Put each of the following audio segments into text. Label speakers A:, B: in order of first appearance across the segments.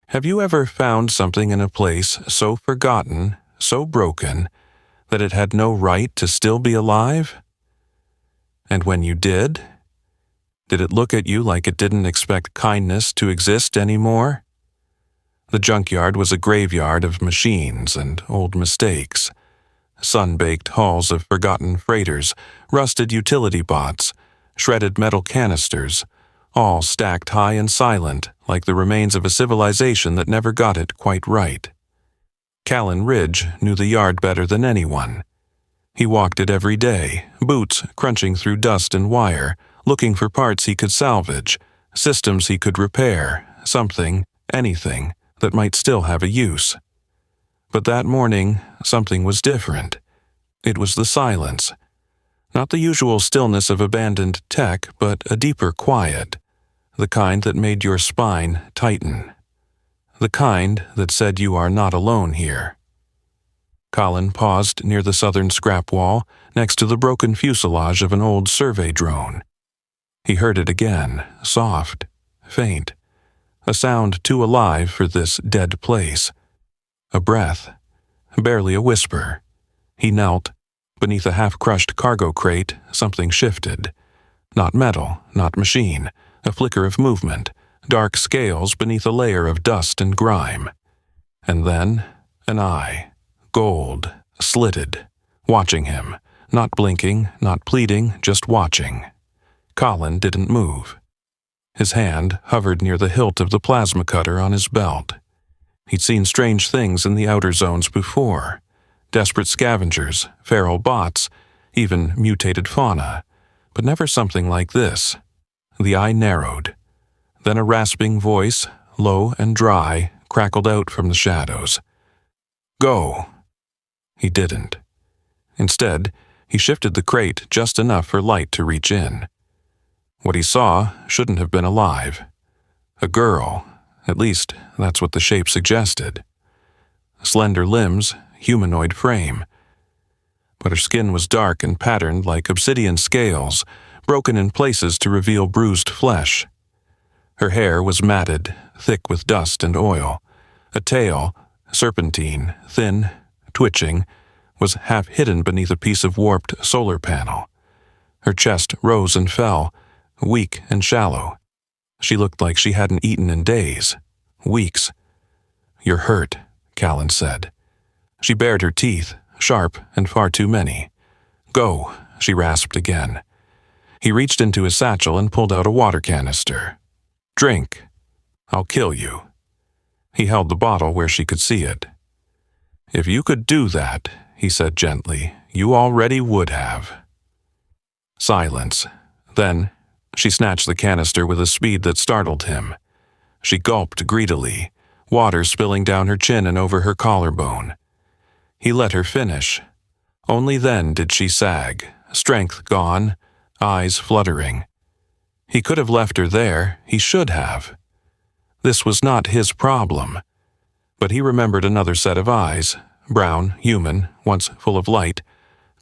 A: Have you ever found something in a place so forgotten, so broken, that it had no right to still be alive? And when you did it look at you like it didn't expect kindness to exist anymore? The junkyard was a graveyard of machines and old mistakes. Sun-baked hulls of forgotten freighters, rusted utility bots, shredded metal canisters, all stacked high and silent like the remains of a civilization that never got it quite right. Callan Ridge knew the yard better than anyone. He walked it every day, boots crunching through dust and wire, looking for parts he could salvage, systems he could repair, something, anything, that might still have a use. But that morning, something was different. It was the silence. Not the usual stillness of abandoned tech, but a deeper quiet, the kind that made your spine tighten. The kind that said you are not alone here. Colin paused near the southern scrap wall, next to the broken fuselage of an old survey drone. He heard it again, soft, faint, a sound too alive for this dead place. A breath, barely a whisper. He knelt. Beneath a half-crushed cargo crate, something shifted. Not metal, not machine, a flicker of movement, dark scales beneath a layer of dust and grime. And then, an eye, gold, slitted, watching him, not blinking, not pleading, just watching. Colin didn't move. His hand hovered near the hilt of the plasma cutter on his belt. He'd seen strange things in the outer zones before. Desperate scavengers, feral bots, even mutated fauna, but never something like this. The eye narrowed. Then a rasping voice, low and dry, crackled out from the shadows. "Go." He didn't. Instead, he shifted the crate just enough for light to reach in. What he saw shouldn't have been alive. A girl, at least that's what the shape suggested. Slender limbs, humanoid frame. But her skin was dark and patterned like obsidian scales, broken in places to reveal bruised flesh. Her hair was matted, thick with dust and oil. A tail, serpentine, thin, twitching, was half hidden beneath a piece of warped solar panel. Her chest rose and fell, weak and shallow. She looked like she hadn't eaten in days, weeks. "You're hurt," Callan said. She bared her teeth, sharp and far too many. "Go," she rasped again. He reached into his satchel and pulled out a water canister. "Drink. I'll kill you." He held the bottle where she could see it. "If you could do that," he said gently, "you already would have." Silence. Then, she snatched the canister with a speed that startled him. She gulped greedily, water spilling down her chin and over her collarbone. He let her finish. Only then did she sag, strength gone, eyes fluttering. He could have left her there, he should have. This was not his problem. But he remembered another set of eyes, brown, human, once full of light,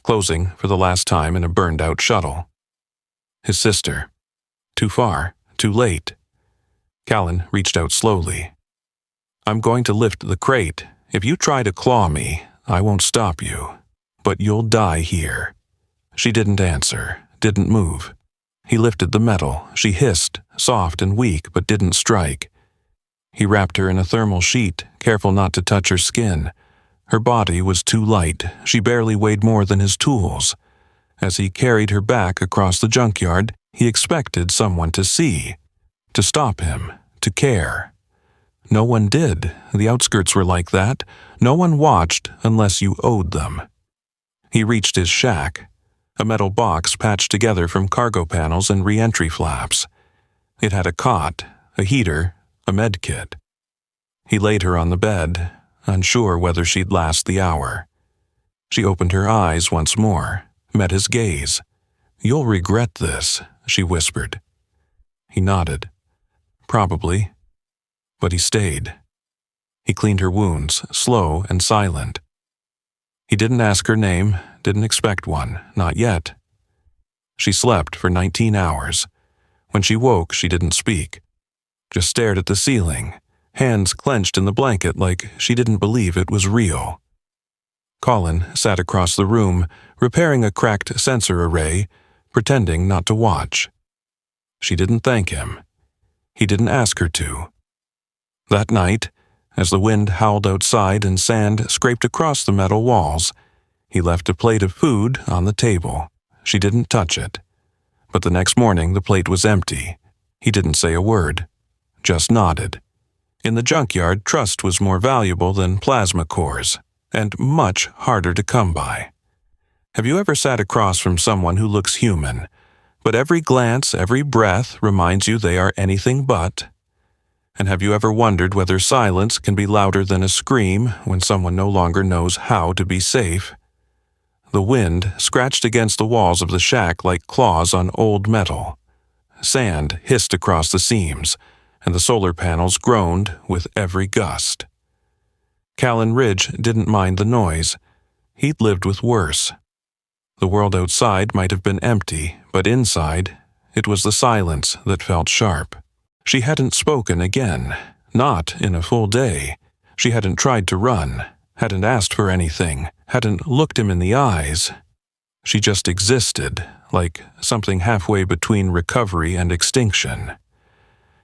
A: closing for the last time in a burned-out shuttle. His sister. Too far, too late. Callan reached out slowly. "I'm going to lift the crate. If you try to claw me, I won't stop you. But you'll die here." She didn't answer, didn't move. He lifted the metal. She hissed, soft and weak, but didn't strike. He wrapped her in a thermal sheet, careful not to touch her skin. Her body was too light. She barely weighed more than his tools. As he carried her back across the junkyard, he expected someone to see, to stop him, to care. No one did. The outskirts were like that. No one watched unless you owed them. He reached his shack, a metal box patched together from cargo panels and re-entry flaps. It had a cot, a heater, a med kit. He laid her on the bed, unsure whether she'd last the hour. She opened her eyes once more, met his gaze. "You'll regret this," she whispered. He nodded. Probably. But he stayed. He cleaned her wounds, slow and silent. He didn't ask her name, didn't expect one, not yet. She slept for 19 hours. When she woke, she didn't speak, just stared at the ceiling, hands clenched in the blanket like she didn't believe it was real. Colin sat across the room, repairing a cracked sensor array, pretending not to watch. She didn't thank him. He didn't ask her to. That night, as the wind howled outside and sand scraped across the metal walls, he left a plate of food on the table. She didn't touch it. But the next morning the plate was empty. He didn't say a word, just nodded. In the junkyard, trust was more valuable than plasma cores, and much harder to come by. Have you ever sat across from someone who looks human, but every glance, every breath reminds you they are anything but? And have you ever wondered whether silence can be louder than a scream when someone no longer knows how to be safe? The wind scratched against the walls of the shack like claws on old metal. Sand hissed across the seams, and the solar panels groaned with every gust. Callan Ridge didn't mind the noise. He'd lived with worse. The world outside might have been empty, but inside, it was the silence that felt sharp. She hadn't spoken again, not in a full day. She hadn't tried to run, hadn't asked for anything, hadn't looked him in the eyes. She just existed, like something halfway between recovery and extinction.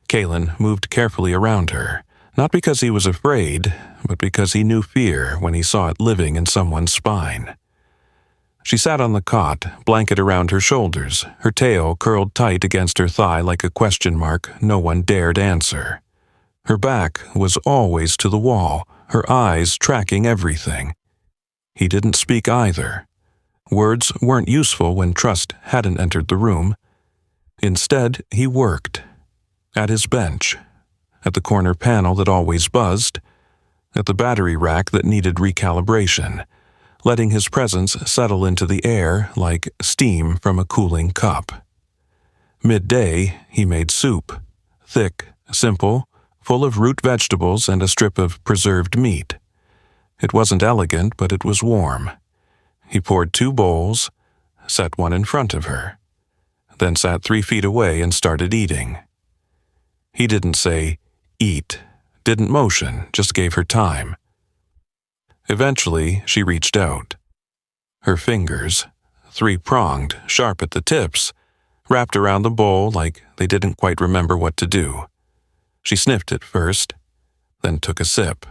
A: Callan moved carefully around her, not because he was afraid, but because he knew fear when he saw it living in someone's spine. She sat on the cot, blanket around her shoulders, her tail curled tight against her thigh like a question mark no one dared answer. Her back was always to the wall, her eyes tracking everything. He didn't speak either. Words weren't useful when trust hadn't entered the room. Instead, he worked. At his bench, at the corner panel that always buzzed, at the battery rack that needed recalibration, letting his presence settle into the air like steam from a cooling cup. Midday, he made soup, thick, simple, full of root vegetables and a strip of preserved meat. It wasn't elegant, but it was warm. He poured 2 bowls, set one in front of her, then sat 3 feet away and started eating. He didn't say, "Eat," didn't motion, just gave her time. Eventually, she reached out. Her fingers, 3-pronged, sharp at the tips, wrapped around the bowl like they didn't quite remember what to do. She sniffed it first, then took a sip.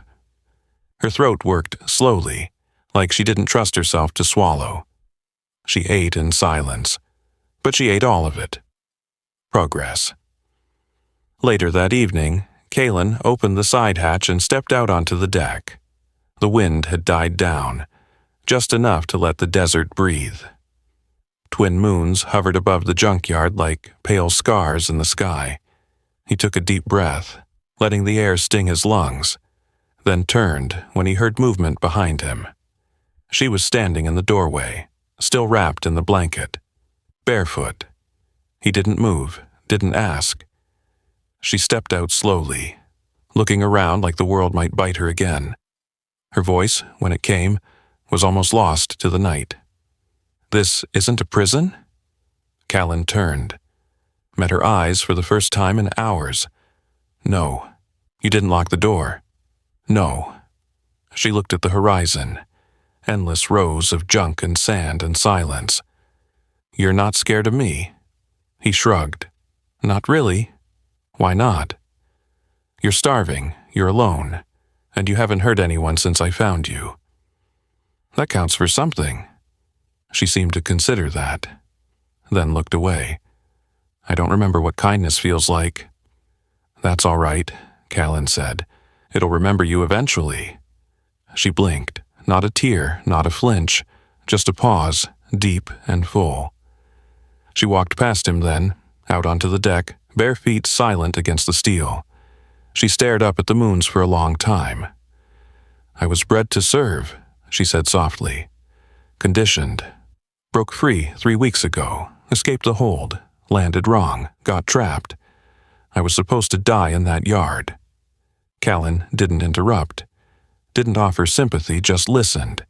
A: Her throat worked slowly, like she didn't trust herself to swallow. She ate in silence, but she ate all of it. Progress. Later that evening, Callan opened the side hatch and stepped out onto the deck. The wind had died down, just enough to let the desert breathe. Twin moons hovered above the junkyard like pale scars in the sky. He took a deep breath, letting the air sting his lungs, then turned when he heard movement behind him. She was standing in the doorway, still wrapped in the blanket, barefoot. He didn't move, didn't ask. She stepped out slowly, looking around like the world might bite her again. Her voice, when it came, was almost lost to the night. "This isn't a prison?" Callan turned, met her eyes for the first time in hours. "No. You didn't lock the door." "No." She looked at the horizon, endless rows of junk and sand and silence. "You're not scared of me?" He shrugged. "Not really. Why not?" "You're starving, you're alone, and you haven't hurt anyone since I found you." "That counts for something." She seemed to consider that, then looked away. "I don't remember what kindness feels like." "That's all right," Callan said. "It'll remember you eventually." She blinked, not a tear, not a flinch, just a pause, deep and full. She walked past him then, out onto the deck, bare feet silent against the steel. She stared up at the moons for a long time. "I was bred to serve," she said softly. "Conditioned. Broke free 3 weeks ago, escaped the hold, landed wrong, got trapped. I was supposed to die in that yard." Callan didn't interrupt, didn't offer sympathy, just listened.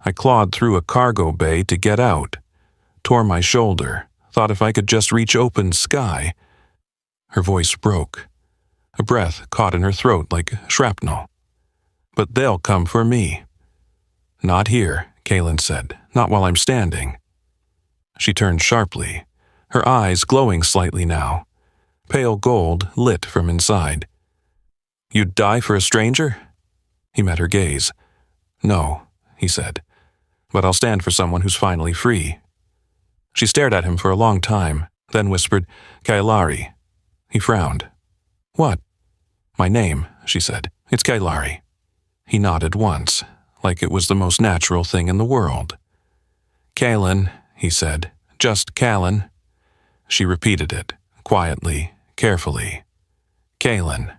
A: "I clawed through a cargo bay to get out, tore my shoulder, thought if I could just reach open sky." Her voice broke. A breath caught in her throat like shrapnel. "But they'll come for me." "Not here," Kaelin said. "Not while I'm standing." She turned sharply, her eyes glowing slightly now, pale gold lit from inside. "You'd die for a stranger?" He met her gaze. "No," he said, "but I'll stand for someone who's finally free." She stared at him for a long time, then whispered, "Kailari." He frowned. "What?" "My name," she said. "It's Kailari." He nodded once, like it was the most natural thing in the world. "Kaelin," he said. "Just Kaelin." She repeated it, quietly, carefully. "Kaelin."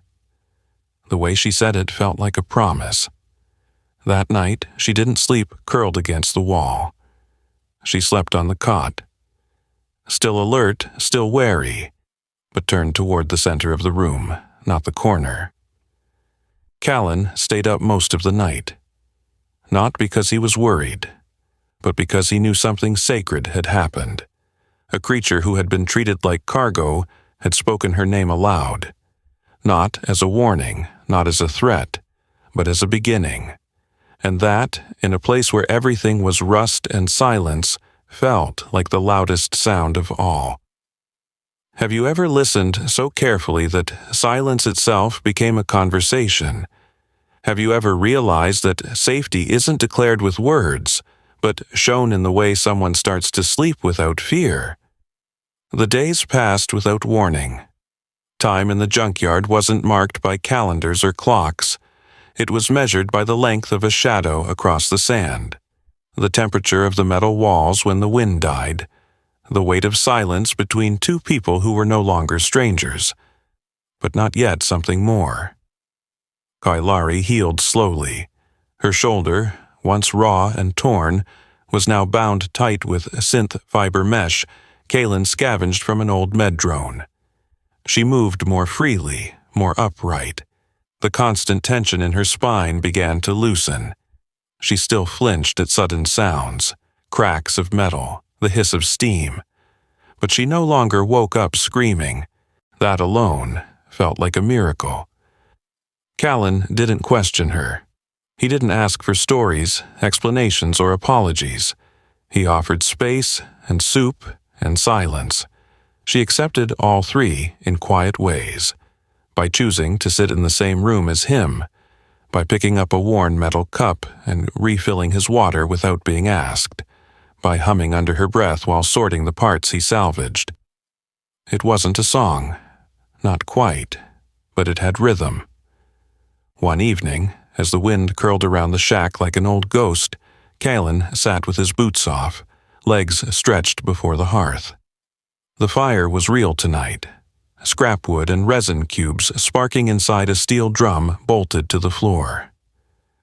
A: The way she said it felt like a promise. That night, she didn't sleep curled against the wall. She slept on the cot. Still alert, still wary, but turned toward the center of the room, not the corner. Callan stayed up most of the night. Not because he was worried, but because he knew something sacred had happened. A creature who had been treated like cargo had spoken her name aloud. Not as a warning, not as a threat, but as a beginning. And that, in a place where everything was rust and silence, felt like the loudest sound of all. Have you ever listened so carefully that silence itself became a conversation? Have you ever realized that safety isn't declared with words, but shown in the way someone starts to sleep without fear? The days passed without warning. Time in the junkyard wasn't marked by calendars or clocks. It was measured by the length of a shadow across the sand, the temperature of the metal walls when the wind died, the weight of silence between two people who were no longer strangers, but not yet something more. Kailari healed slowly. Her shoulder, once raw and torn, was now bound tight with synth fiber mesh Kaelin scavenged from an old med drone. She moved more freely, more upright. The constant tension in her spine began to loosen. She still flinched at sudden sounds, cracks of metal, the hiss of steam. But she no longer woke up screaming. That alone felt like a miracle. Callan didn't question her. He didn't ask for stories, explanations, or apologies. He offered space and soup and silence. She accepted all three in quiet ways. By choosing to sit in the same room as him, by picking up a worn metal cup and refilling his water without being asked, by humming under her breath while sorting the parts he salvaged. It wasn't a song, not quite, but it had rhythm. One evening, as the wind curled around the shack like an old ghost, Callan sat with his boots off, legs stretched before the hearth. The fire was real tonight. Scrap wood and resin cubes sparking inside a steel drum bolted to the floor.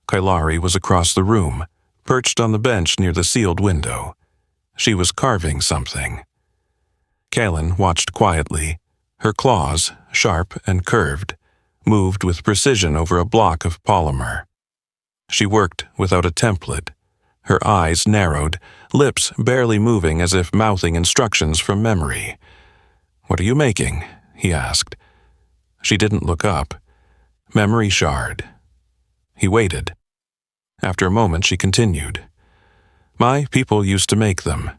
A: Kailari was across the room, perched on the bench near the sealed window. She was carving something. Callan watched quietly. Her claws, sharp and curved, moved with precision over a block of polymer. She worked without a template. Her eyes narrowed, lips barely moving as if mouthing instructions from memory. "What are you making?" he asked. She didn't look up. Memory shard. He waited. After a moment, she continued. "My people used to make them.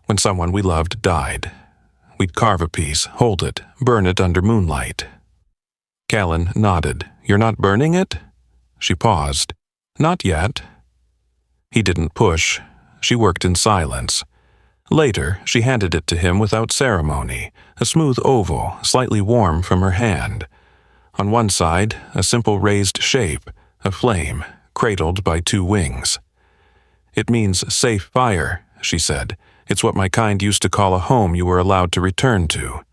A: When someone we loved died, we'd carve a piece, hold it, burn it under moonlight." Callan nodded. "You're not burning it?" She paused. "Not yet." He didn't push. She worked in silence. Later, she handed it to him without ceremony, a smooth oval, slightly warm from her hand. On one side, a simple raised shape, a flame, cradled by two wings. "It means safe fire," she said. "It's what my kind used to call a home you were allowed to return to."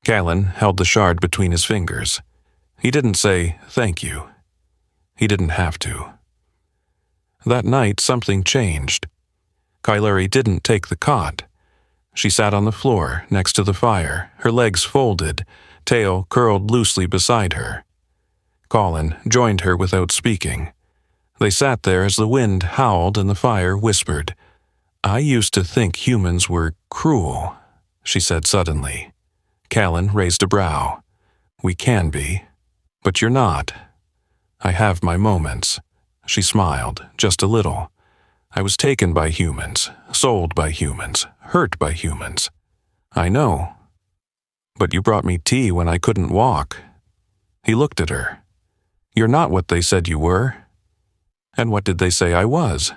A: Callan held the shard between his fingers. He didn't say, "Thank you." He didn't have to. That night, something changed. Kailari didn't take the cot. She sat on the floor, next to the fire, her legs folded, tail curled loosely beside her. Colin joined her without speaking. They sat there as the wind howled and the fire whispered. "I used to think humans were cruel," she said suddenly. Callan raised a brow. We can be. But you're not. I have my moments. She smiled, just a little. I was taken by humans, sold by humans, hurt by humans. I know. But you brought me tea when I couldn't walk. He looked at her. You're not what they said you were. And what did they say I was?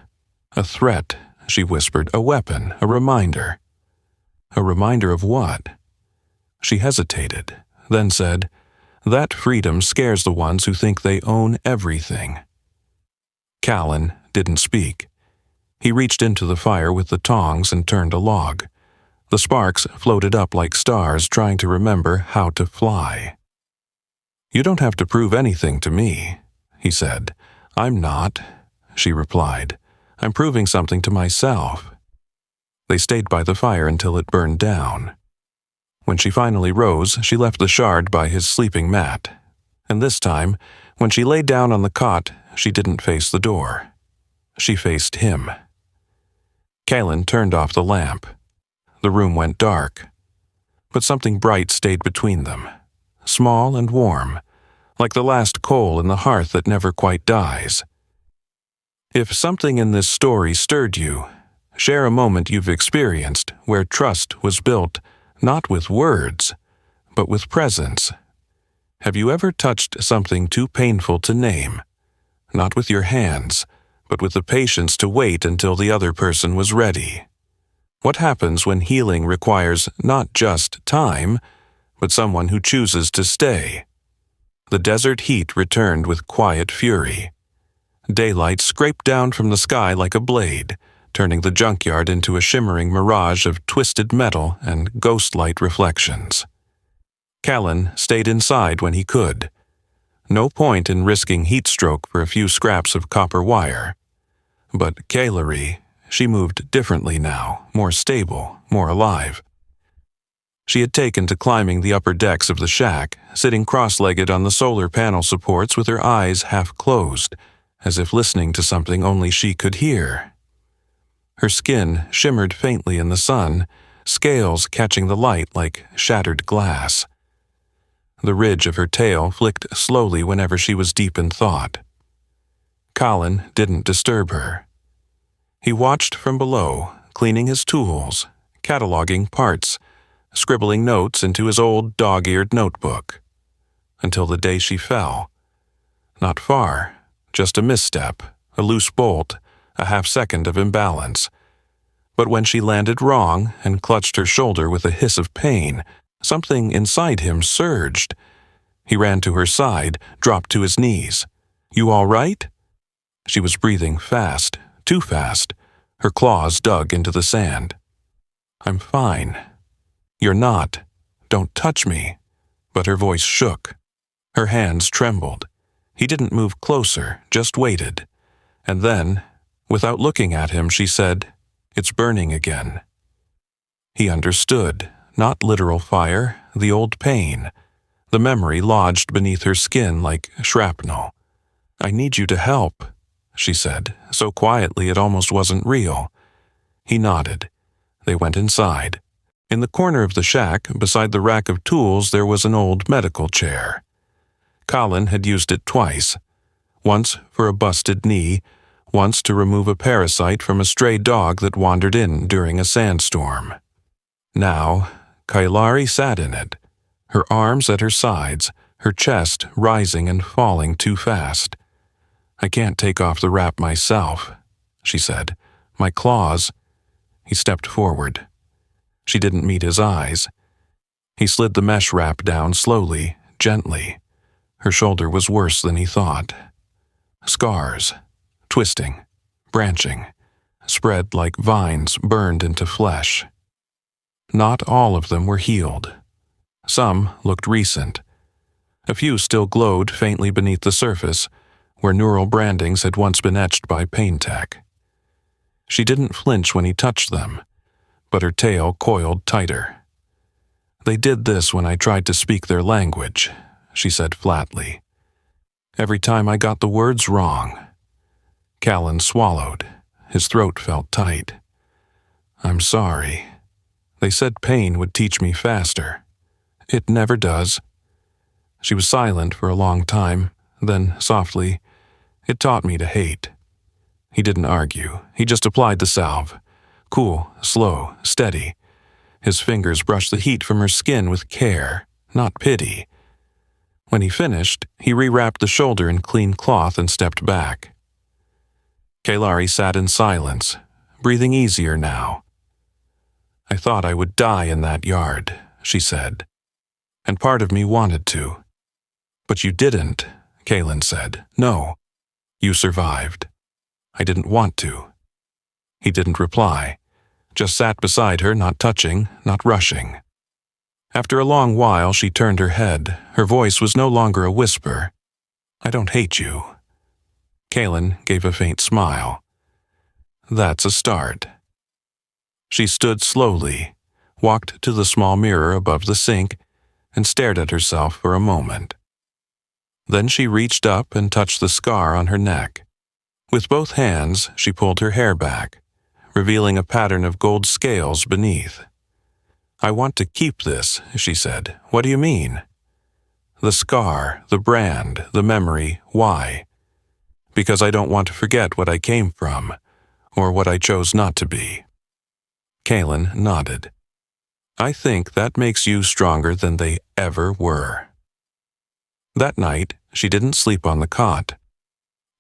A: A threat, she whispered, a weapon, a reminder. A reminder of what? She hesitated, then said, that freedom scares the ones who think they own everything. Callan didn't speak. He reached into the fire with the tongs and turned a log. The sparks floated up like stars trying to remember how to fly. You don't have to prove anything to me, he said. I'm not, she replied. I'm proving something to myself. They stayed by the fire until it burned down. When she finally rose, she left the shard by his sleeping mat. And this time, when she lay down on the cot, she didn't face the door. She faced him. Callan turned off the lamp. The room went dark. But something bright stayed between them, small and warm, like the last coal in the hearth that never quite dies. If something in this story stirred you, share a moment you've experienced where trust was built not with words, but with presence. Have you ever touched something too painful to name? Not with your hands, but with the patience to wait until the other person was ready. What happens when healing requires not just time, but someone who chooses to stay? The desert heat returned with quiet fury. Daylight scraped down from the sky like a blade, turning the junkyard into a shimmering mirage of twisted metal and ghost-light reflections. Callan stayed inside when he could. No point in risking heat stroke for a few scraps of copper wire. But Kailery, she moved differently now, more stable, more alive. She had taken to climbing the upper decks of the shack, sitting cross-legged on the solar panel supports with her eyes half closed, as if listening to something only she could hear. Her skin shimmered faintly in the sun, scales catching the light like shattered glass. The ridge of her tail flicked slowly whenever she was deep in thought. Callan didn't disturb her. He watched from below, cleaning his tools, cataloging parts, scribbling notes into his old dog-eared notebook, until the day she fell. Not far, just a misstep, a loose bolt, a half-second of imbalance. But when she landed wrong and clutched her shoulder with a hiss of pain, something inside him surged. He ran to her side, dropped to his knees. You all right? She was breathing fast, too fast. Her claws dug into the sand. I'm fine. You're not. Don't touch me. But her voice shook. Her hands trembled. He didn't move closer, just waited. And then, without looking at him, she said, It's burning again. He understood, not literal fire, the old pain. The memory lodged beneath her skin like shrapnel. I need you to help, she said, so quietly it almost wasn't real. He nodded. They went inside. In the corner of the shack, beside the rack of tools, there was an old medical chair. Callan had used it twice. Once for a busted knee, once to remove a parasite from a stray dog that wandered in during a sandstorm. Now, Kailery sat in it, her arms at her sides, her chest rising and falling too fast. I can't take off the wrap myself, she said. My claws. He stepped forward. She didn't meet his eyes. He slid the mesh wrap down slowly, gently. Her shoulder was worse than he thought. Scars, twisting, branching, spread like vines burned into flesh. Not all of them were healed. Some looked recent. A few still glowed faintly beneath the surface, where neural brandings had once been etched by pain tech. She didn't flinch when he touched them, but her tail coiled tighter. They did this when I tried to speak their language, she said flatly. Every time I got the words wrong. Callan swallowed. His throat felt tight. I'm sorry. They said pain would teach me faster. It never does. She was silent for a long time, then, softly, "It taught me to hate." He didn't argue. He just applied the salve. Cool, slow, steady. His fingers brushed the heat from her skin with care, not pity. When he finished, he rewrapped the shoulder in clean cloth and stepped back. Kailari sat in silence, breathing easier now. "I thought I would die in that yard," she said. "And part of me wanted to." "But you didn't," Kaylin said. "No, you survived." "I didn't want to." He didn't reply, just sat beside her, not touching, not rushing. After a long while, she turned her head. Her voice was no longer a whisper. "I don't hate you." Kaylin gave a faint smile. "That's a start." She stood slowly, walked to the small mirror above the sink, and stared at herself for a moment. Then she reached up and touched the scar on her neck. With both hands, she pulled her hair back, revealing a pattern of gold scales beneath. "I want to keep this," she said. "What do you mean?" "The scar, the brand, the memory. Why?" "Because I don't want to forget what I came from, or what I chose not to be." Kaylin nodded. "I think that makes you stronger than they ever were." That night, she didn't sleep on the cot.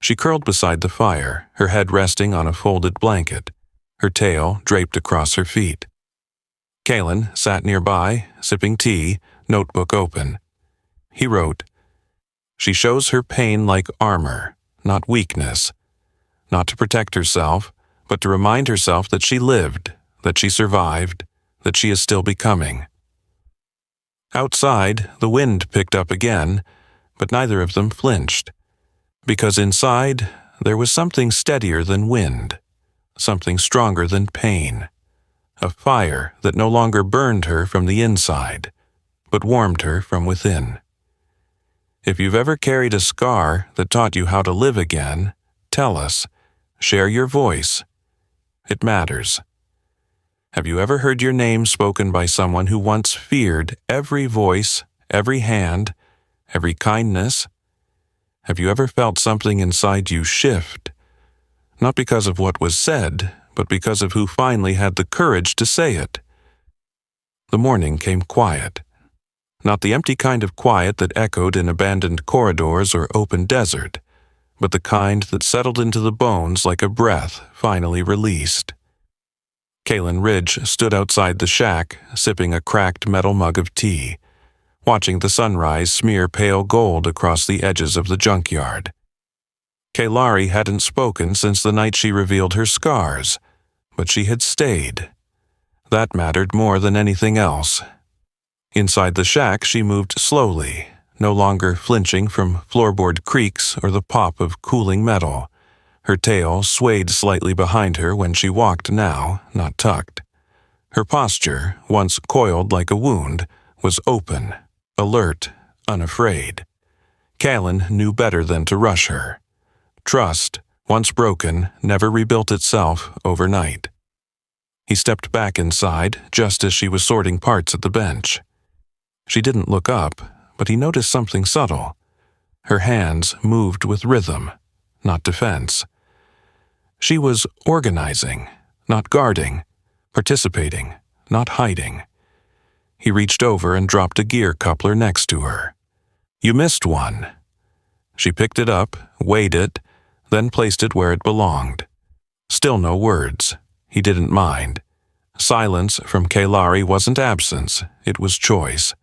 A: She curled beside the fire, her head resting on a folded blanket, her tail draped across her feet. Kaylin sat nearby, sipping tea, notebook open. He wrote, "She shows her pain like armor, not weakness. Not to protect herself, but to remind herself that she lived, that she survived, that she is still becoming." Outside, the wind picked up again, but neither of them flinched. Because inside, there was something steadier than wind, something stronger than pain. A fire that no longer burned her from the inside, but warmed her from within. If you've ever carried a scar that taught you how to live again, tell us. Share your voice. It matters. Have you ever heard your name spoken by someone who once feared every voice, every hand, every kindness? Have you ever felt something inside you shift? Not because of what was said, but because of who finally had the courage to say it. The morning came quiet. Not the empty kind of quiet that echoed in abandoned corridors or open desert, but the kind that settled into the bones like a breath finally released. Kaylin Ridge stood outside the shack, sipping a cracked metal mug of tea, watching the sunrise smear pale gold across the edges of the junkyard. Kailari hadn't spoken since the night she revealed her scars, but she had stayed. That mattered more than anything else. Inside the shack, she moved slowly, no longer flinching from floorboard creaks or the pop of cooling metal. Her tail swayed slightly behind her when she walked now, not tucked. Her posture, once coiled like a wound, was open, alert, unafraid. Kaylin knew better than to rush her. Trust, once broken, never rebuilt itself overnight. He stepped back inside just as she was sorting parts at the bench. She didn't look up, but he noticed something subtle. Her hands moved with rhythm, not defense. She was organizing, not guarding, participating, not hiding. He reached over and dropped a gear coupler next to her. "You missed one." She picked it up, weighed it, then placed it where it belonged. Still no words. He didn't mind. Silence from Kailari wasn't absence, it was choice.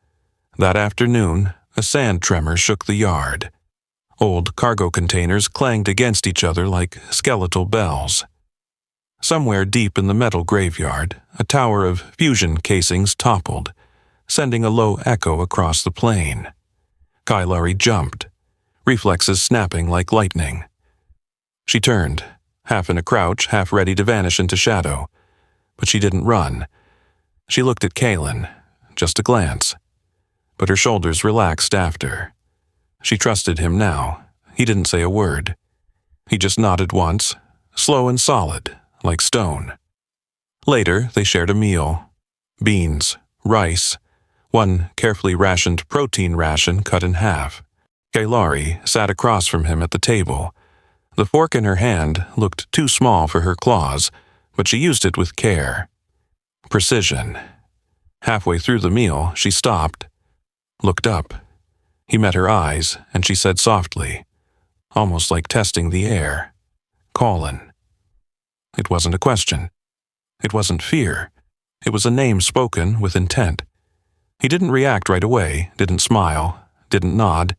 A: That afternoon, a sand tremor shook the yard. Old cargo containers clanged against each other like skeletal bells. Somewhere deep in the metal graveyard, a tower of fusion casings toppled, sending a low echo across the plain. Kailari jumped, reflexes snapping like lightning. She turned, half in a crouch, half ready to vanish into shadow. But she didn't run. She looked at Kaylin, just a glance. But her shoulders relaxed after. She trusted him now. He didn't say a word. He just nodded once, slow and solid, like stone. Later, they shared a meal. Beans, rice, one carefully rationed protein ration cut in half. Kailari sat across from him at the table. The fork in her hand looked too small for her claws, but she used it with care. Precision. Halfway through the meal, she stopped, looked up. He met her eyes, and she said softly, almost like testing the air, "Colin." It wasn't a question. It wasn't fear. It was a name spoken with intent. He didn't react right away, didn't smile, didn't nod.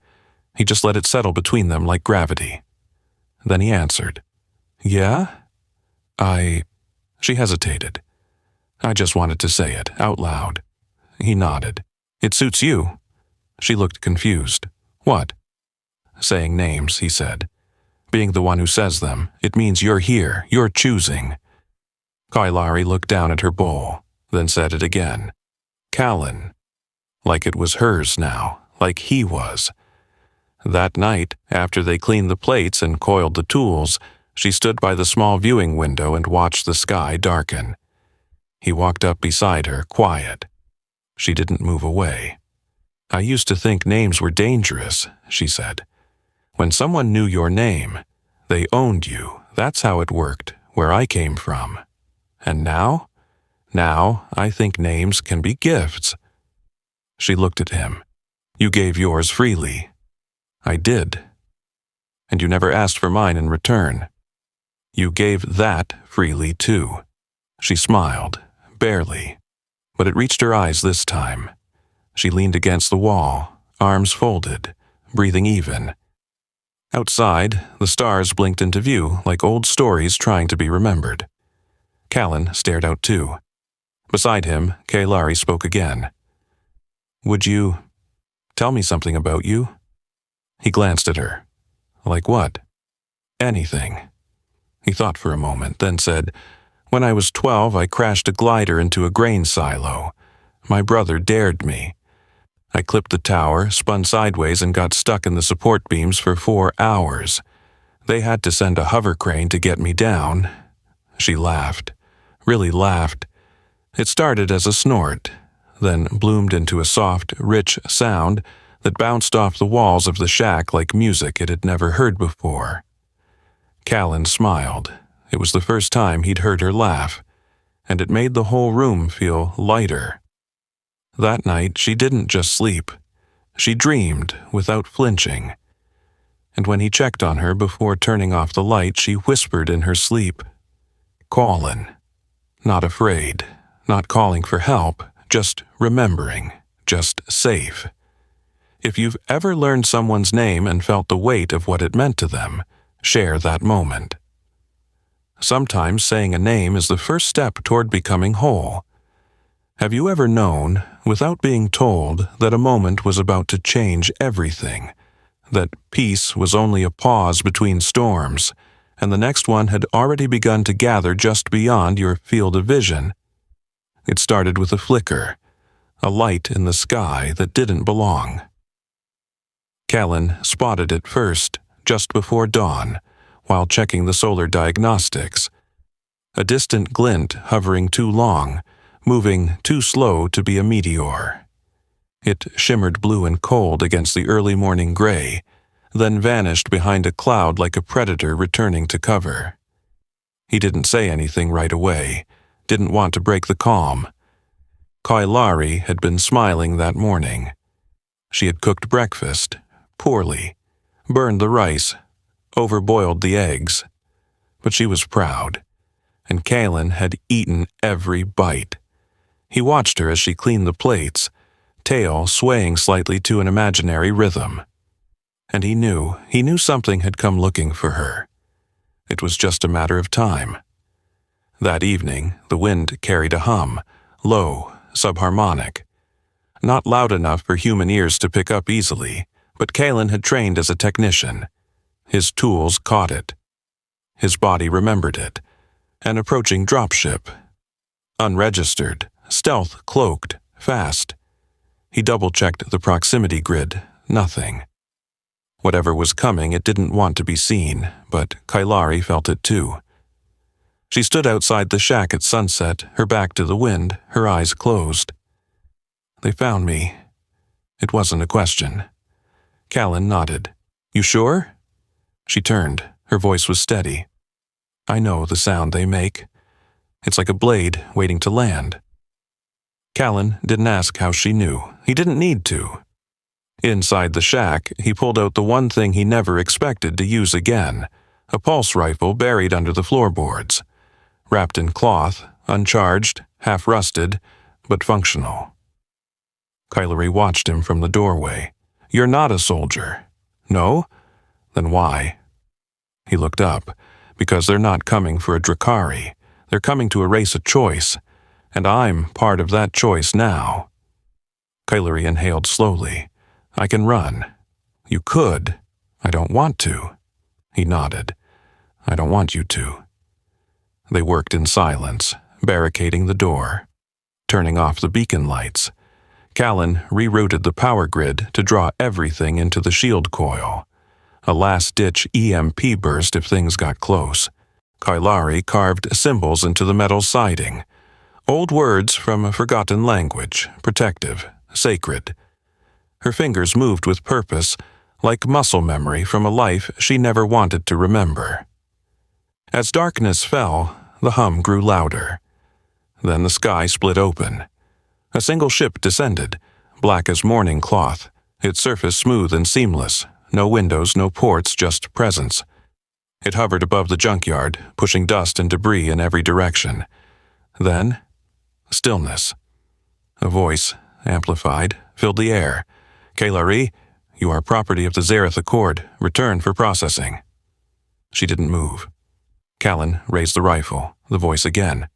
A: He just let it settle between them like gravity. Then he answered, "Yeah? She hesitated. "I just wanted to say it, out loud." He nodded. "It suits you." She looked confused. "What?" "Saying names," he said. "Being the one who says them. It means you're here, you're choosing." Kailari looked down at her bowl, then said it again. "Callan." Like it was hers now, like he was. That night, after they cleaned the plates and coiled the tools, she stood by the small viewing window and watched the sky darken. He walked up beside her, quiet. She didn't move away. "I used to think names were dangerous," she said. "When someone knew your name, they owned you. That's how it worked, where I came from. And now? Now, I think names can be gifts." She looked at him. "You gave yours freely." "I did." "And you never asked for mine in return." "You gave that freely, too." She smiled, barely, but it reached her eyes this time. She leaned against the wall, arms folded, breathing even. Outside, the stars blinked into view like old stories trying to be remembered. Callan stared out too. Beside him, Kailari spoke again. "Would you tell me something about you?" He glanced at her. "Like what?" "Anything." He thought for a moment, then said, "When I was 12, I crashed a glider into a grain silo. My brother dared me. I clipped the tower, spun sideways, and got stuck in the support beams for 4 hours. They had to send a hover crane to get me down." She laughed, really laughed. It started as a snort, then bloomed into a soft, rich sound that bounced off the walls of the shack like music it had never heard before. Callan smiled. It was the first time he'd heard her laugh, and it made the whole room feel lighter. That night, she didn't just sleep. She dreamed without flinching. And when he checked on her before turning off the light, she whispered in her sleep, "Colin." Not afraid, not calling for help, just remembering, just safe. If you've ever learned someone's name and felt the weight of what it meant to them, share that moment. Sometimes saying a name is the first step toward becoming whole. Have you ever known, without being told, that a moment was about to change everything? That peace was only a pause between storms, and the next one had already begun to gather just beyond your field of vision? It started with a flicker, a light in the sky that didn't belong. Callan spotted it first, just before dawn, while checking the solar diagnostics. A distant glint hovering too long, moving too slow to be a meteor. It shimmered blue and cold against the early morning gray, then vanished behind a cloud like a predator returning to cover. He didn't say anything right away, didn't want to break the calm. Kailari had been smiling that morning. She had cooked breakfast, poorly, burned the rice, overboiled the eggs. But she was proud, and Callan had eaten every bite. He watched her as she cleaned the plates, tail swaying slightly to an imaginary rhythm. And he knew something had come looking for her. It was just a matter of time. That evening, the wind carried a hum, low, subharmonic. Not loud enough for human ears to pick up easily, but Callan had trained as a technician. His tools caught it. His body remembered it. An approaching dropship. Unregistered, stealth-cloaked, fast. He double-checked the proximity grid. Nothing. Whatever was coming, it didn't want to be seen, but Kailari felt it too. She stood outside the shack at sunset, her back to the wind, her eyes closed. They found me. It wasn't a question. Callan nodded. You sure? She turned. Her voice was steady. I know the sound they make. It's like a blade waiting to land. Callan didn't ask how she knew. He didn't need to. Inside the shack, he pulled out the one thing he never expected to use again, a pulse rifle buried under the floorboards, wrapped in cloth, uncharged, half-rusted, but functional. Kylori watched him from the doorway. You're not a soldier. No? Then why? He looked up. Because they're not coming for a Drakari. They're coming to erase a choice, and I'm part of that choice now. Kylori inhaled slowly. I can run. You could. I don't want to. He nodded. I don't want you to. They worked in silence, barricading the door, turning off the beacon lights. Callan rerouted the power grid to draw everything into the shield coil. A last-ditch EMP burst if things got close. Kylori carved symbols into the metal siding. Old words from a forgotten language, protective, sacred. Her fingers moved with purpose, like muscle memory from a life she never wanted to remember. As darkness fell, the hum grew louder. Then the sky split open. A single ship descended, black as morning cloth, its surface smooth and seamless. No windows, no ports, just presence. It hovered above the junkyard, pushing dust and debris in every direction. Then, stillness. A voice, amplified, filled the air. Kylori, you are property of the Zareth Accord. Return for processing. She didn't move. Callan raised the rifle, the voice again.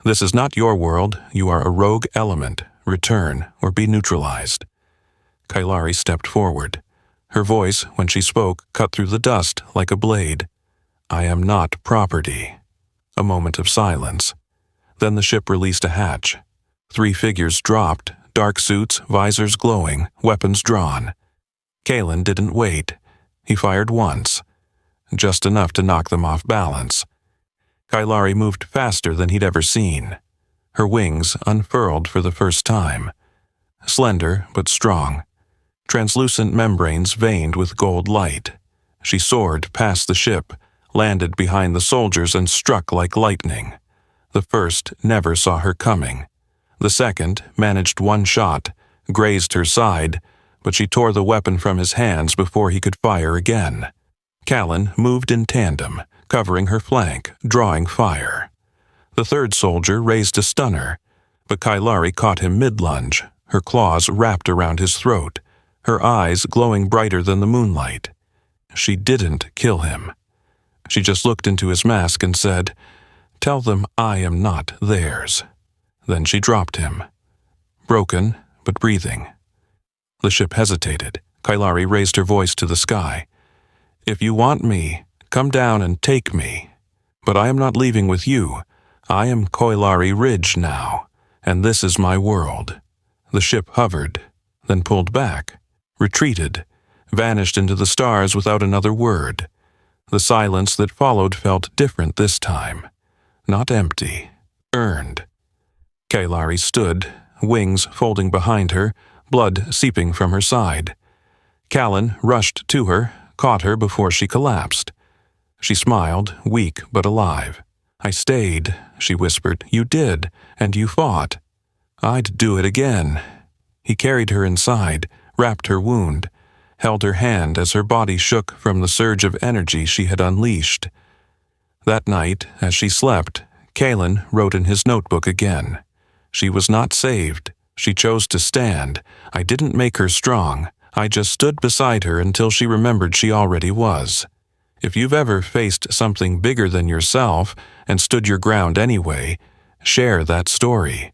A: This is not your world. You are a rogue element. Return or be neutralized. Kylori stepped forward. Her voice, when she spoke, cut through the dust like a blade. I am not property. A moment of silence. Then the ship released a hatch. 3 figures dropped, dark suits, visors glowing, weapons drawn. Callan didn't wait. He fired once. Just enough to knock them off balance. Kylori moved faster than he'd ever seen. Her wings unfurled for the first time. Slender but strong. Translucent membranes veined with gold light. She soared past the ship, landed behind the soldiers and struck like lightning. The first never saw her coming. The second managed one shot, grazed her side, but she tore the weapon from his hands before he could fire again. Callan moved in tandem, covering her flank, drawing fire. The third soldier raised a stunner, but Kylori caught him mid-lunge, her claws wrapped around his throat, her eyes glowing brighter than the moonlight. She didn't kill him. She just looked into his mask and said, "Tell them I am not theirs." Then she dropped him. Broken, but breathing. The ship hesitated. Kylori raised her voice to the sky. "If you want me, come down and take me. But I am not leaving with you. I am Kylori Ridge now, and this is my world." The ship hovered, then pulled back. Retreated, vanished into the stars without another word. The silence that followed felt different this time. Not empty, earned. Kylori stood, wings folding behind her, blood seeping from her side. Callan rushed to her, caught her before she collapsed. She smiled, weak but alive. "I stayed," she whispered. "You did, and you fought. I'd do it again." He carried her inside, wrapped her wound, held her hand as her body shook from the surge of energy she had unleashed. That night, as she slept, Callan wrote in his notebook again. She was not saved. She chose to stand. I didn't make her strong. I just stood beside her until she remembered she already was. If you've ever faced something bigger than yourself and stood your ground anyway, share that story.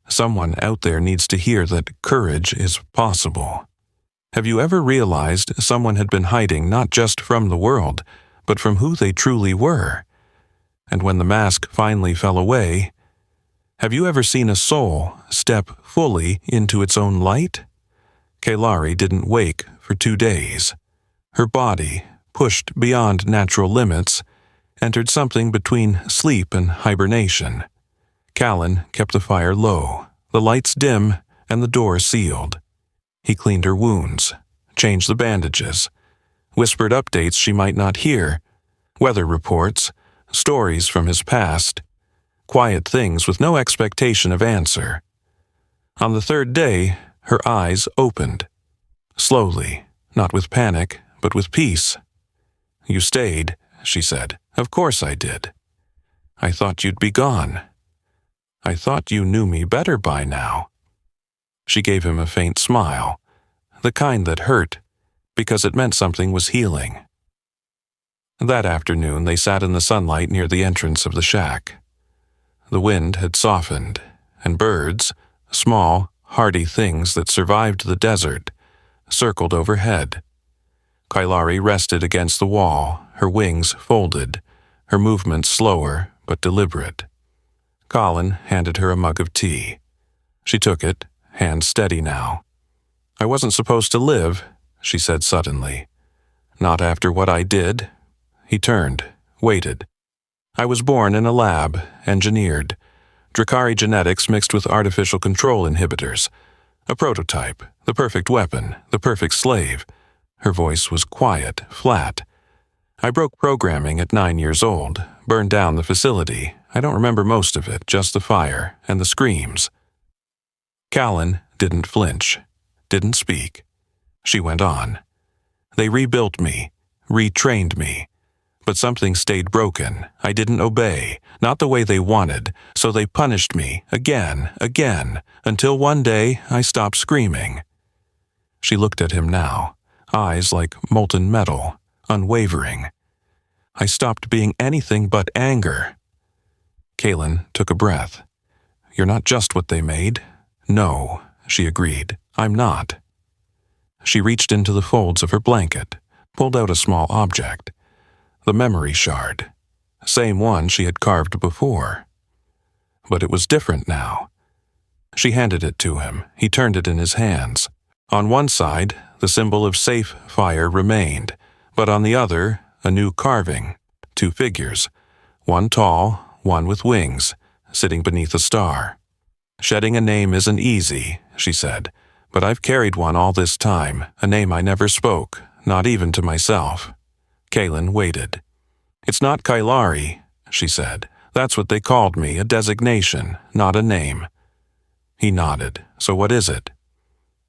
A: Someone out there needs to hear that courage is possible. Have you ever realized someone had been hiding not just from the world, but from who they truly were? And when the mask finally fell away, have you ever seen a soul step fully into its own light? Kylori didn't wake for 2 days. Her body, pushed beyond natural limits, entered something between sleep and hibernation. Callan kept the fire low, the lights dim, and the door sealed. He cleaned her wounds, changed the bandages, whispered updates she might not hear, weather reports, stories from his past, quiet things with no expectation of answer. On the third day, her eyes opened. Slowly, not with panic, but with peace. "You stayed," she said. "Of course I did. I thought you'd be gone. I thought you knew me better by now." She gave him a faint smile, the kind that hurt, because it meant something was healing. That afternoon they sat in the sunlight near the entrance of the shack. The wind had softened, and birds, small, hardy things that survived the desert, circled overhead. Kailari rested against the wall, her wings folded, her movements slower but deliberate. Colin handed her a mug of tea. She took it, hands steady now. "I wasn't supposed to live," she said suddenly. "Not after what I did." He turned, waited. "I was born in a lab, engineered. Drakari genetics mixed with artificial control inhibitors. A prototype, the perfect weapon, the perfect slave." Her voice was quiet, flat. "I broke programming at 9 years old, burned down the facility. I don't remember most of it, just the fire and the screams." Callan didn't flinch, didn't speak. She went on. "They rebuilt me, retrained me. But something stayed broken. I didn't obey, not the way they wanted, so they punished me again, until one day I stopped screaming." She looked at him now, eyes like molten metal, unwavering. "I stopped being anything but anger." Kaelin took a breath. "You're not just what they made." "No," she agreed. "I'm not." She reached into the folds of her blanket, pulled out a small object. The memory shard. Same one she had carved before. But it was different now. She handed it to him. He turned it in his hands. On one side, the symbol of safe fire remained, but on the other, a new carving. 2 figures. One tall, one with wings, sitting beneath a star. "Shedding a name isn't easy," she said, "but I've carried one all this time, a name I never spoke, not even to myself." Kaelin waited. "It's not Kailari," she said. "That's what they called me, a designation, not a name." He nodded. "So what is it?"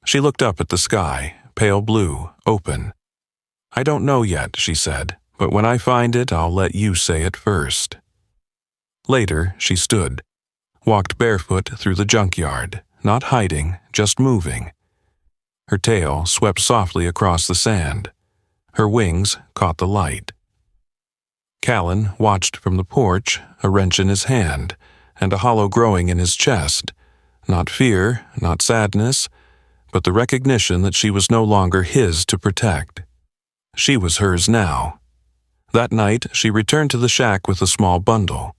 A: She looked up at the sky, pale blue, open. "I don't know yet," she said, "but when I find it, I'll let you say it first." Later, she stood, walked barefoot through the junkyard, not hiding, just moving. Her tail swept softly across the sand. Her wings caught the light. Callan watched from the porch, a wrench in his hand, and a hollow growing in his chest. Not fear, not sadness, but the recognition that she was no longer his to protect. She was hers now. That night, she returned to the shack with a small bundle.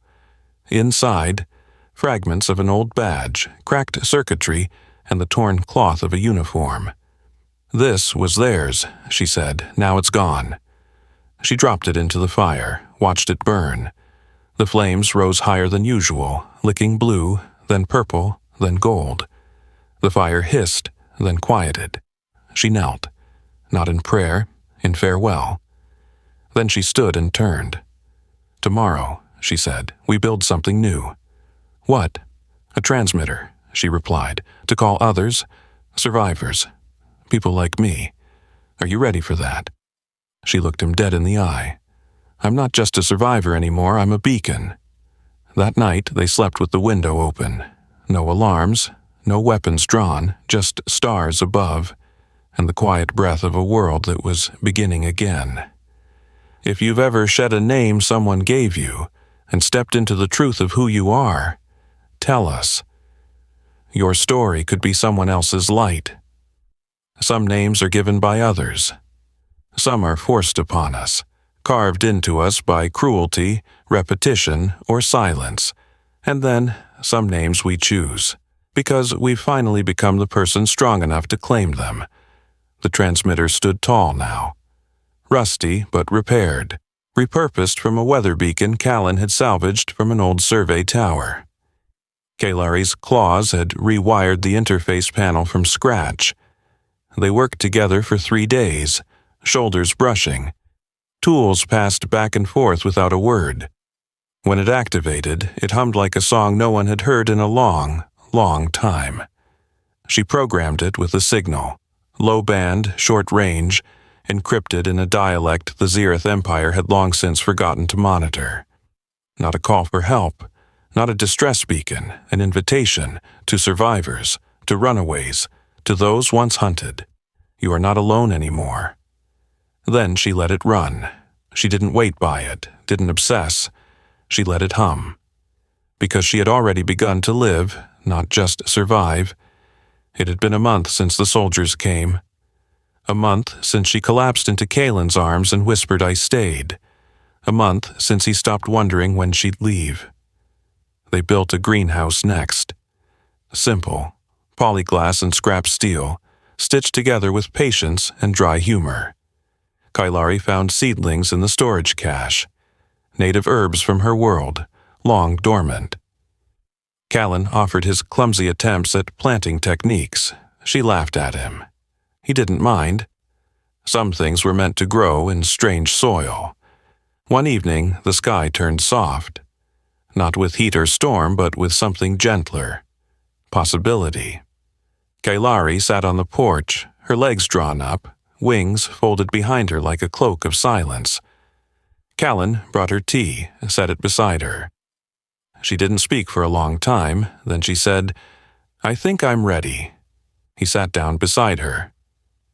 A: Inside, fragments of an old badge, cracked circuitry, and the torn cloth of a uniform. "This was theirs," she said. "Now it's gone." She dropped it into the fire, watched it burn. The flames rose higher than usual, licking blue, then purple, then gold. The fire hissed, then quieted. She knelt, not in prayer, in farewell. Then she stood and turned. "Tomorrow," she said, "we build something new." "What?" "A transmitter," she replied, "to call others, survivors. People like me. Are you ready for that?" She looked him dead in the eye. "I'm not just a survivor anymore, I'm a beacon." That night they slept with the window open. No alarms, no weapons drawn, just stars above, and the quiet breath of a world that was beginning again. If you've ever shed a name someone gave you, and stepped into the truth of who you are, tell us. Your story could be someone else's light. Some names are given by others. Some are forced upon us, carved into us by cruelty, repetition, or silence. And then, some names we choose, because we've finally become the person strong enough to claim them. The transmitter stood tall now. Rusty but repaired, repurposed from a weather beacon Callan had salvaged from an old survey tower. Kailari's claws had rewired the interface panel from scratch. They worked together for 3 days, shoulders brushing. Tools passed back and forth without a word. When it activated, it hummed like a song no one had heard in a long, long time. She programmed it with a signal, low band, short range, encrypted in a dialect the Zereth Empire had long since forgotten to monitor. Not a call for help, not a distress beacon, an invitation to survivors, to runaways, to those once hunted. You are not alone anymore. Then she let it run. She didn't wait by it, didn't obsess. She let it hum. Because she had already begun to live, not just survive. It had been a month since the soldiers came. A month since she collapsed into Kalen's arms and whispered I stayed. A month since he stopped wondering when she'd leave. They built a greenhouse next. Simple, polyglass and scrap steel, stitched together with patience and dry humor. Kailari found seedlings in the storage cache, native herbs from her world, long dormant. Callan offered his clumsy attempts at planting techniques. She laughed at him. He didn't mind. Some things were meant to grow in strange soil. One evening, the sky turned soft. Not with heat or storm, but with something gentler. Possibility. Kailari sat on the porch, her legs drawn up, wings folded behind her like a cloak of silence. Callan brought her tea, set it beside her. She didn't speak for a long time, then she said, I think I'm ready. He sat down beside her.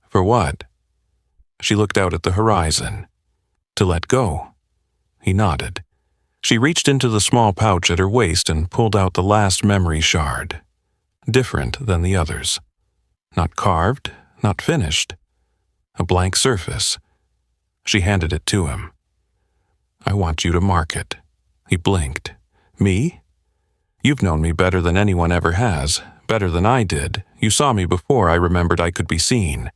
A: For what? She looked out at the horizon. To let go. He nodded. She reached into the small pouch at her waist and pulled out the last memory shard. Different than the others. Not carved, not finished. A blank surface. She handed it to him. I want you to mark it. He blinked. Me? You've known me better than anyone ever has, better than I did. You saw me before I remembered I could be seen.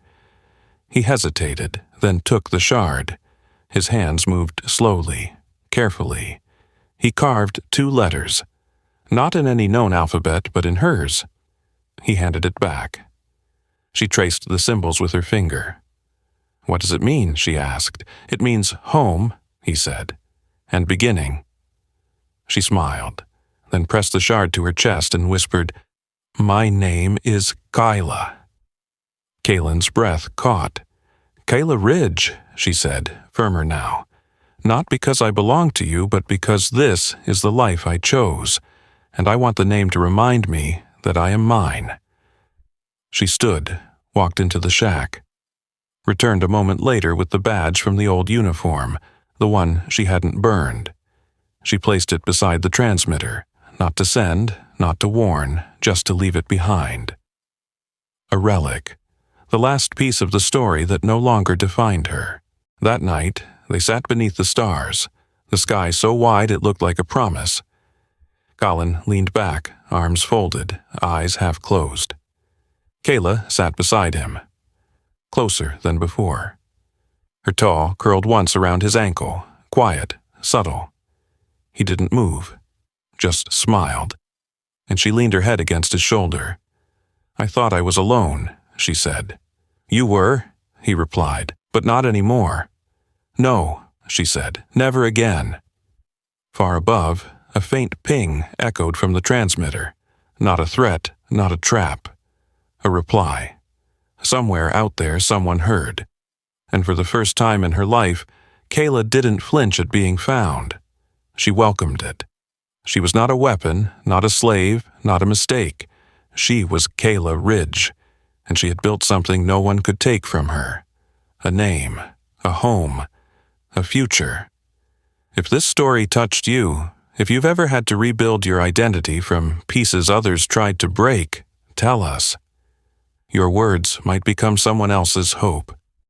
A: He hesitated, then took the shard. His hands moved slowly, carefully. He carved 2 letters. Not in any known alphabet, but in hers. He handed it back. She traced the symbols with her finger. What does it mean? She asked. It means home, he said, and beginning. She smiled, then pressed the shard to her chest and whispered, My name is Kyla. Kalen's breath caught. Kayla Ridge, she said, firmer now. Not because I belong to you, but because this is the life I chose, and I want the name to remind me that I am mine. She stood, walked into the shack. Returned a moment later with the badge from the old uniform, the one she hadn't burned. She placed it beside the transmitter, not to send, not to warn, just to leave it behind. A relic, the last piece of the story that no longer defined her. That night, they sat beneath the stars, the sky so wide it looked like a promise. Colin leaned back, arms folded, eyes half closed. Kayla sat beside him, closer than before. Her taw curled once around his ankle, quiet, subtle. He didn't move, just smiled, and she leaned her head against his shoulder. I thought I was alone, she said. You were, he replied, but not anymore. No, she said, never again. Far above, a faint ping echoed from the transmitter. Not a threat, not a trap. A reply. Somewhere out there someone heard. And for the first time in her life, Kayla didn't flinch at being found. She welcomed it. She was not a weapon, not a slave, not a mistake. She was Kayla Ridge, and she had built something no one could take from her. A name, a home, a future. If this story touched you, if you've ever had to rebuild your identity from pieces others tried to break, tell us. Your words might become someone else's hope.